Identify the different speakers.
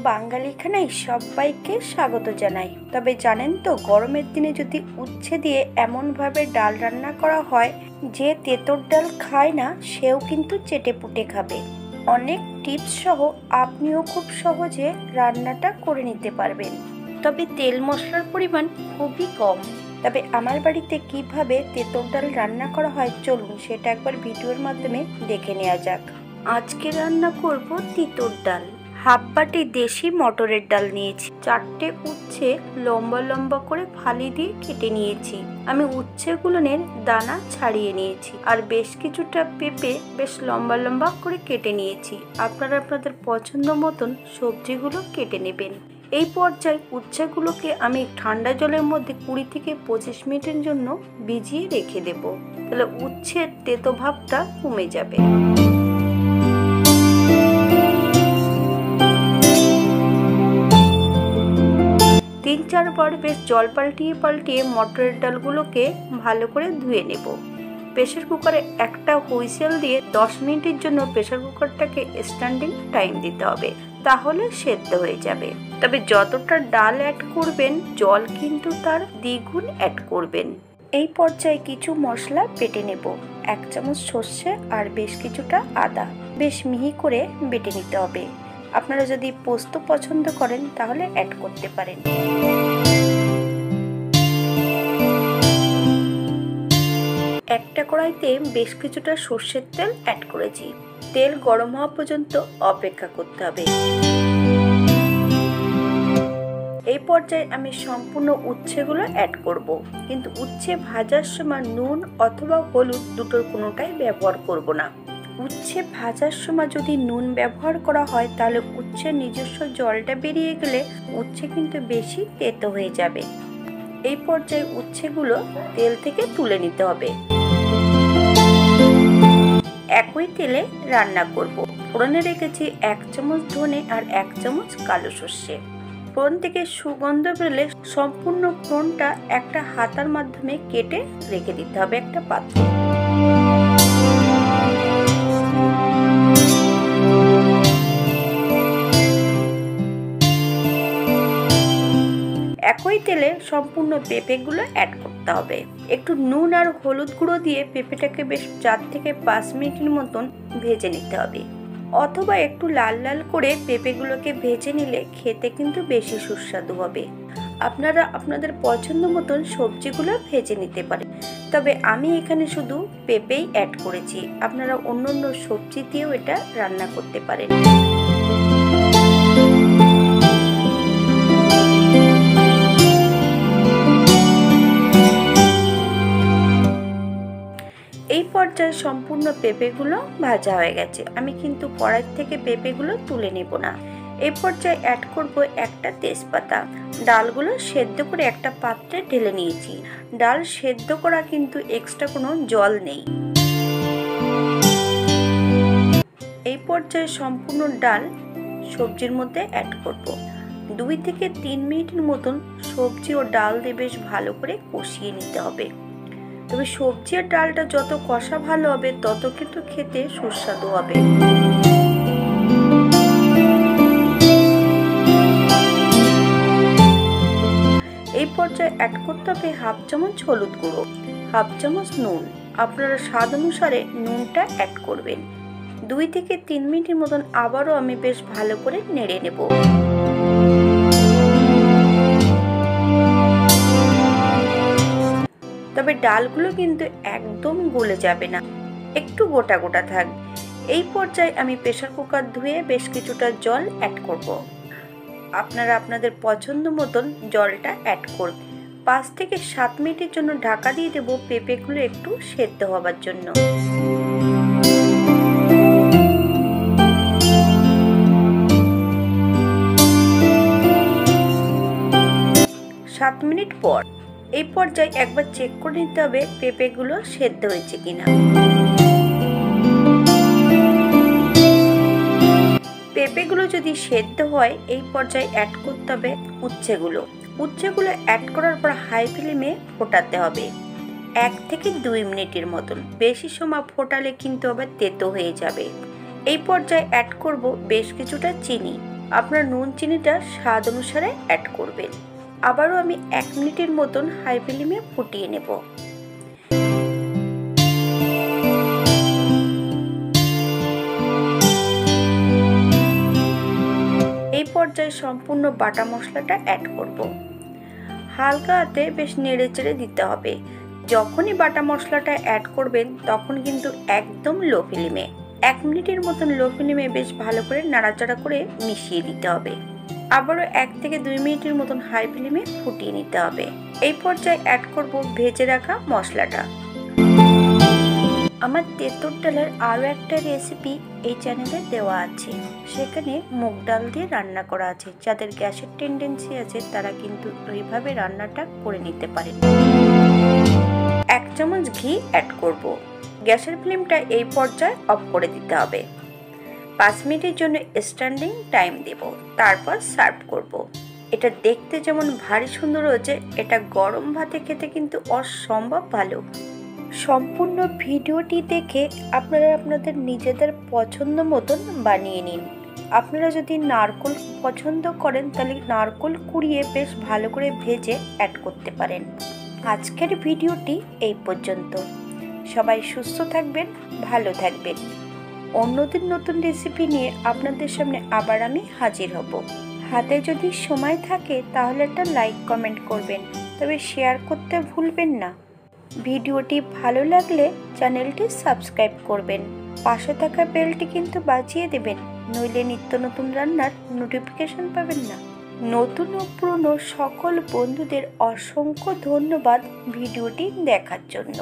Speaker 1: বাঙালি খানায় সবাইকে স্বাগত জানাই। তবে জানেন তো, গরমের দিনে যদি উচ্ছে দিয়ে এমনভাবে ডাল রান্না করা হয় যে তেঁতুর ডাল খায় না সেও কিন্তু চেটেপুটে খাবে। অনেক টিপস সহ আপনিও খুব সহজে রান্নাটা করে নিতে পারবেন। তবে তেল মশলার পরিমাণ খুবই কম। তবে আমার বাড়িতে কিভাবে তেঁতুর ডাল রান্না করা হয় চলুন সেটা একবার ভিডিওর মাধ্যমে দেখে নেওয়া যাক। আজকে রান্না করব তেঁতুর ডাল। হাফ বাটি দেশি মটরের ডাল নিয়েছি। 4টে উচ্ছে লম্বা লম্বা করে ফালি দিয়ে কেটে নিয়েছি। আমি উচ্ছেগুলোর দানা ছাড়িয়ে নিয়েছি। আর বেশ কিছুটা পেঁপে বেশ লম্বা লম্বা করে কেটে নিয়েছি। আপনারা আপনাদের পছন্দ মতন সবজিগুলো কেটে নেবেন। এই পর্যায়ে উচ্ছেগুলোকে আমি ঠান্ডা জলের মধ্যে 20 থেকে 25 মিনিটের জন্য ভিজিয়ে রেখে দেব। তাহলে উচ্ছের তেতো ভাবটা কমে যাবে। 3-4 বার বেশ জল পাল্টিয়ে মটরের ডালগুলোকে ভালো করে ধুয়ে নেব। প্রেসার কুকারে একটা হুইসেল দিয়ে 10 মিনিটের জন্য প্রেসার কুকারটাকে স্ট্যান্ডিং টাইম দিতে হবে, তাহলে সেদ্ধ হয়ে যাবে। তবে যতটা ডাল অ্যাড করবেন জল কিন্তু তার দ্বিগুণ অ্যাড করবেন। এই পর্যায়ে কিছু মশলা বেটে নেব। 1 চামচ সর্ষে আর বেশ কিছুটা আদা বেশ মিহি করে বেটে নিতে হবে। আপনারা যদি পোস্ত পছন্দ করেন তাহলে অ্যাড করতে পারেন। একটা কড়াইতে বেশ কিছুটা সর্ষের তেল অ্যাড করেছি। তেল গরম হওয়া পর্যন্ত অপেক্ষা করতে হবে। এই পর্যায়ে আমি সম্পূর্ণ উচ্ছেগুলো অ্যাড করব, কিন্তু উচ্ছে ভাজার সময় নুন অথবা হলুদ দুটোর কোনোটাই ব্যবহার করব না। উচ্ছে ভাজার সময় যদি নুন ব্যবহার করা হয় তাহলে উচ্ছের নিজস্ব জলটা বেরিয়ে গেলে উচ্ছে কিন্তু বেশি তেতো হয়ে যাবে। এই পর্যায়ে উচ্ছেগুলো তেল থেকে তুলে নিতে হবে। একই তেলে রান্না করব। ফোড়নে রেখেছি 1 চামচ ধনে আর 1 চামচ কালো সর্ষে। ফোড়ন থেকে সুগন্ধ বেরোলে সম্পূর্ণ ফোড়নটা একটা হাতার মাধ্যমে কেটে রেখে দিতে হবে একটা পাত্রে। একই তেলে সম্পূর্ণ পেঁপেগুলো অ্যাড করতে হবে। একটু নুন আর হলুদ গুঁড়ো দিয়ে পেঁপেটাকে বেশ 4 থেকে 5 মিনিটের মতন ভেজে নিতে হবে, অথবা একটু লাল লাল করে পেঁপেগুলোকে ভেজে নিলে খেতে কিন্তু বেশি সুস্বাদু হবে। আপনারা আপনাদের পছন্দ মতন সবজিগুলো ভেজে নিতে পারেন। তবে আমি এখানে শুধু পেঁপেই অ্যাড করেছি, আপনারা অন্য সবজি দিয়েও এটা রান্না করতে পারেন। এই পর্যায়ে সম্পূর্ণ পেঁপেগুলো ভাজা হয়ে গেছে। আমি কিন্তু কড়াই থেকে পেঁপেগুলো তুলে নেব না। এই পর্যায়ে অ্যাড করব একটা তেজপাতা। ডালগুলো সেদ্ধ করে একটা পাত্রে ঢেলে নিয়েছি। ডাল সেদ্ধ করা কিন্তু এক্সট্রা কোনো জল নেই। এই পর্যায়ে সম্পূর্ণ ডাল সবজির মধ্যে অ্যাড করব। 2 থেকে 3 মিনিটের মতন সবজি ও ডাল দিয়ে বেশ ভালো করে কষিয়ে নিতে হবে। তবে সবজি আর ডালটা যত কষা ভালো হবে তত কিন্তু খেতে সুস্বাদু হবে। এই পর্যায়ে অ্যাড করতে হবে 1/2 চামচ হলুদ গুঁড়ো, 1/2 চামচ নুন। আপনারা স্বাদ অনুসারে নুনটা অ্যাড করবেন। 2 থেকে 3 মিনিটের মতন আবারও আমি বেশ ভালো করে নেড়ে নেব। তবে ডালগুলো কিন্তু একদম গলে যাবে না, একটু গোটা গোটা থাকবে। এই পর্যায়ে আমি প্রেসার কুকার ধুয়ে বেশ কিছুটা জল অ্যাড করব। আপনারা আপনাদের পছন্দ মতন জলটা অ্যাড করবেন। 5 থেকে 7 মিনিটের জন্য ঢাকা দিয়ে দেব পেঁপেগুলো একটু সেদ্ধ হবার জন্য। 7 মিনিট পর এই পর্যায়ে একবার চেক করে নিতে হবে পেঁপেগুলো সেদ্ধ হয়েছে কিনা। পেঁপেগুলো যদি সেদ্ধ হয় এই পর্যায়ে অ্যাড করতে হবে উচ্ছেগুলো অ্যাড করার পর হাই ফ্লেমে ফোটাতে হবে 1 থেকে 2 মিনিটের মতন। বেশি সময় ফোটালে কিন্তু আবার তেতো হয়ে যাবে। এই পর্যায়ে অ্যাড করব বেশ কিছুটা চিনি। আপনার নুন চিনিটা স্বাদ অনুসারে অ্যাড করবেন। আবারও আমি 1 মিনিটের মতন হাই ফ্লেমে ফুটিয়ে নেব। এই পর্যায়ে সম্পূর্ণ বাটা মশলাটা অ্যাড করব। হালকা হাতে বেশ নেড়ে চেড়ে দিতে হবে। যখনই বাটা মশলাটা অ্যাড করবেন তখন কিন্তু একদম লো ফ্লেমে 1 মিনিটের মতন লো ফ্লেমে বেশ ভালো করে নাড়াচাড়া করে মিশিয়ে দিতে হবে। আবারও 1 থেকে 2 মিনিটের মতন হাই ফ্লেমে ফুটিয়ে নিতে হবে। এই পর্যায়ে অ্যাড করব ভেজে রাখা মশলাটা। আমার তেঁতুল ডালের আরও একটা রেসিপি এই চ্যানেলে দেওয়া আছে, সেখানে মুগ ডাল দিয়ে রান্না করা আছে। যাদের গ্যাসের টেন্ডেন্সি আছে তারা কিন্তু ওইভাবে রান্নাটা করে নিতে পারেন। 1 চামচ ঘি অ্যাড করব। গ্যাসের ফ্লেমটা এই পর্যায়ে অফ করে দিতে হবে। 5 মিনিটের জন্য স্ট্যান্ডিং টাইম দেব, তারপর সার্ভ করব। এটা দেখতে যেমন ভারী সুন্দর হয়েছে, এটা গরম ভাতে খেতে কিন্তু অসম্ভব ভালো। সম্পূর্ণ ভিডিওটি দেখে আপনারা আপনাদের নিজেদের পছন্দ মতন বানিয়ে নিন। আপনারা যদি নারকেল পছন্দ করেন তাহলে নারকেল কুড়িয়ে বেশ ভালো করে ভেজে অ্যাড করতে পারেন। আজকের ভিডিওটি এই পর্যন্ত। সবাই সুস্থ থাকবেন, ভালো থাকবেন। অন্যদিন নতুন রেসিপি নিয়ে আপনাদের সামনে আবার আমি হাজির হব। হাতে যদি সময় থাকে তাহলে একটা লাইক কমেন্ট করবেন, তবে শেয়ার করতে ভুলবেন না। ভিডিওটি ভালো লাগলে চ্যানেলটি সাবস্ক্রাইব করবেন। পাশে থাকা বেলটি কিন্তু বাজিয়ে দেবেন, নইলে নিত্য নতুন রান্নার নোটিফিকেশন পাবেন না। নতুন ও পুরনো সকল বন্ধুদের অসংখ্য ধন্যবাদ ভিডিওটি দেখার জন্য।